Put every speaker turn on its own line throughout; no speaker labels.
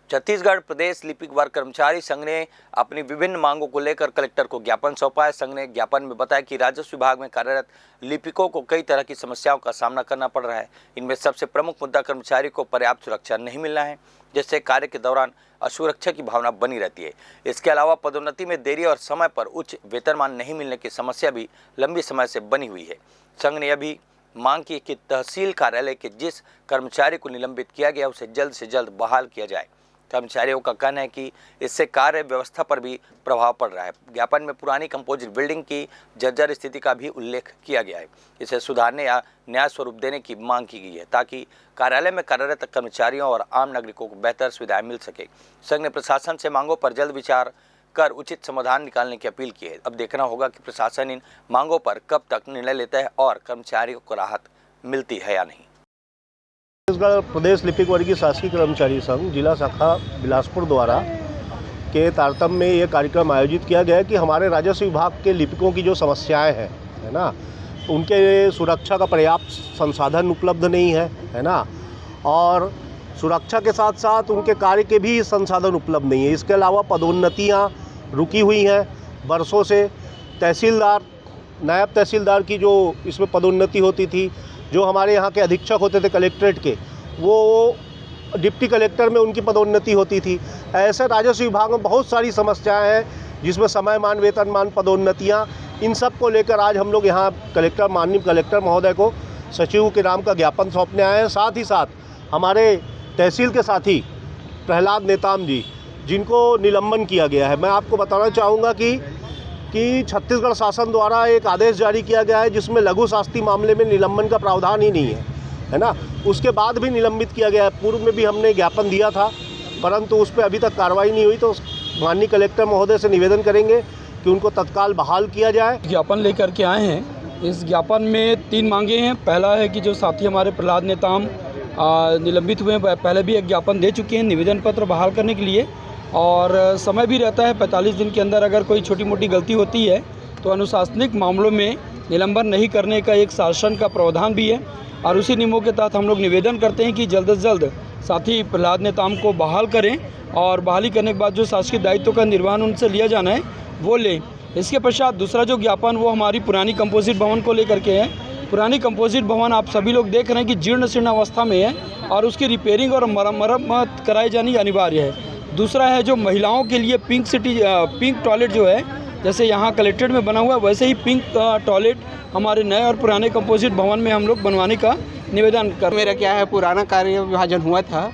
छत्तीसगढ़ प्रदेश लिपिक वर्ग कर्मचारी संघ ने अपनी विभिन्न मांगों को लेकर कलेक्टर को ज्ञापन सौंपा है। संघ ने ज्ञापन में बताया कि राजस्व विभाग में कार्यरत लिपिकों को कई तरह की समस्याओं का सामना करना पड़ रहा है। इनमें सबसे प्रमुख मुद्दा कर्मचारी को पर्याप्त सुरक्षा नहीं मिलना है, जिससे कार्य के दौरान असुरक्षा की भावना बनी रहती है। इसके अलावा पदोन्नति में देरी और समय पर उच्च वेतनमान नहीं मिलने की समस्या भी लंबी समय से बनी हुई है। संघ ने अभी मांग की कि तहसील कार्यालय के जिस कर्मचारी को निलंबित किया गया उसे जल्द से जल्द बहाल किया जाए। कर्मचारियों का कहना है कि इससे कार्य व्यवस्था पर भी प्रभाव पड़ रहा है। ज्ञापन में पुरानी कंपोजिट बिल्डिंग की जर्जर स्थिति का भी उल्लेख किया गया है। इसे सुधारने या नया स्वरूप देने की मांग की गई है ताकि कार्यालय में कार्यरत कर्मचारियों और आम नागरिकों को बेहतर सुविधाएं मिल सके। संघ ने प्रशासन से मांगों पर जल्द विचार कर उचित समाधान निकालने की अपील की है। अब देखना होगा कि प्रशासन इन मांगों पर कब तक निर्णय लेता है और कर्मचारियों को राहत मिलती है या नहीं।
छत्तीसगढ़ प्रदेश लिपिक वर्गीय शासकीय कर्मचारी संघ जिला शाखा बिलासपुर द्वारा के तारतम्य में ये कार्यक्रम आयोजित किया गया है कि हमारे राजस्व विभाग के लिपिकों की जो समस्याएं हैं, है ना, उनके सुरक्षा का पर्याप्त संसाधन उपलब्ध नहीं है ना, और सुरक्षा के साथ साथ उनके कार्य के भी संसाधन उपलब्ध नहीं है। इसके अलावा पदोन्नतियाँ रुकी हुई हैं वर्षों से। तहसीलदार, नायब तहसीलदार की जो इसमें पदोन्नति होती थी, जो हमारे यहाँ के अधीक्षक होते थे कलेक्ट्रेट के, वो डिप्टी कलेक्टर में उनकी पदोन्नति होती थी। ऐसे राजस्व विभाग में बहुत सारी समस्याएं हैं जिसमें समयमान, वेतनमान, पदोन्नतियाँ, इन सब को लेकर आज हम लोग यहाँ माननीय कलेक्टर महोदय को सचिव के नाम का ज्ञापन सौंपने आए हैं। साथ ही साथ हमारे तहसील के साथी प्रहलाद नेताम जी, जिनको निलंबन किया गया है, मैं आपको बताना चाहूँगा कि छत्तीसगढ़ शासन द्वारा एक आदेश जारी किया गया है जिसमें लघु शास्ति मामले में निलंबन का प्रावधान ही नहीं है ना। उसके बाद भी निलंबित किया गया है। पूर्व में भी हमने ज्ञापन दिया था, परंतु उस पर अभी तक कार्रवाई नहीं हुई। तो माननीय कलेक्टर महोदय से निवेदन करेंगे कि उनको तत्काल बहाल किया जाए।
ज्ञापन लेकर के आए हैं। इस ज्ञापन में 3 मांगे हैं। पहला है कि जो साथी हमारे प्रहलाद नेताम निलंबित हुए हैं, पहले भी एक ज्ञापन दे चुके हैं निवेदन पत्र बहाल करने के लिए, और समय भी रहता है 45 दिन के अंदर अगर कोई छोटी मोटी गलती होती है तो अनुशासनिक मामलों में निलंबन नहीं करने का एक शासन का प्रावधान भी है। और उसी नियमों के तहत हम लोग निवेदन करते हैं कि जल्द से जल्द साथी प्रहलाद नेताम को बहाल करें, और बहाली करने के बाद जो शासकीय दायित्व का निर्वहन उनसे लिया जाना है वो लें। इसके पश्चात दूसरा जो ज्ञापन वो हमारी पुरानी कंपोजिट भवन को लेकर के है। पुरानी कंपोजिट भवन आप सभी लोग देख रहे हैं कि जीर्ण शीर्ण अवस्था में है और उसकी रिपेयरिंग और मरम्मत कराई जानी अनिवार्य है। दूसरा है जो महिलाओं के लिए पिंक टॉयलेट जो है, जैसे यहाँ कलेक्ट्रेट में बना हुआ है वैसे ही पिंक टॉयलेट हमारे नए और पुराने कंपोजिट भवन में हम लोग बनवाने का निवेदन कर।
मेरा क्या है, पुराना कार्य विभाजन हुआ था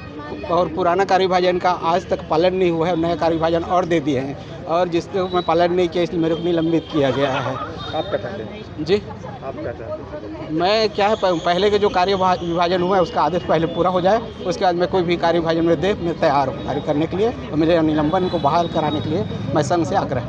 और पुराना कार्य विभाजन का आज तक पालन नहीं हुआ है। नया कार्य विभाजन और दे दिए हैं और जिसको मैं पालन नहीं किया इसलिए मेरे को निलंबित किया गया है।
आप क्या चाहते हैं
जी?
आप क्या चाहते हैं?
मैं क्या है, पहले के जो कार्य विभाजन हुआ है उसका आदेश पहले पूरा हो जाए, उसके बाद मैं कोई भी कार्य विभाजन में मैं तैयार हूँ कार्य करने के लिए। और मेरे निलंबन को बहाल कराने के लिए मैं संघ से आग्रह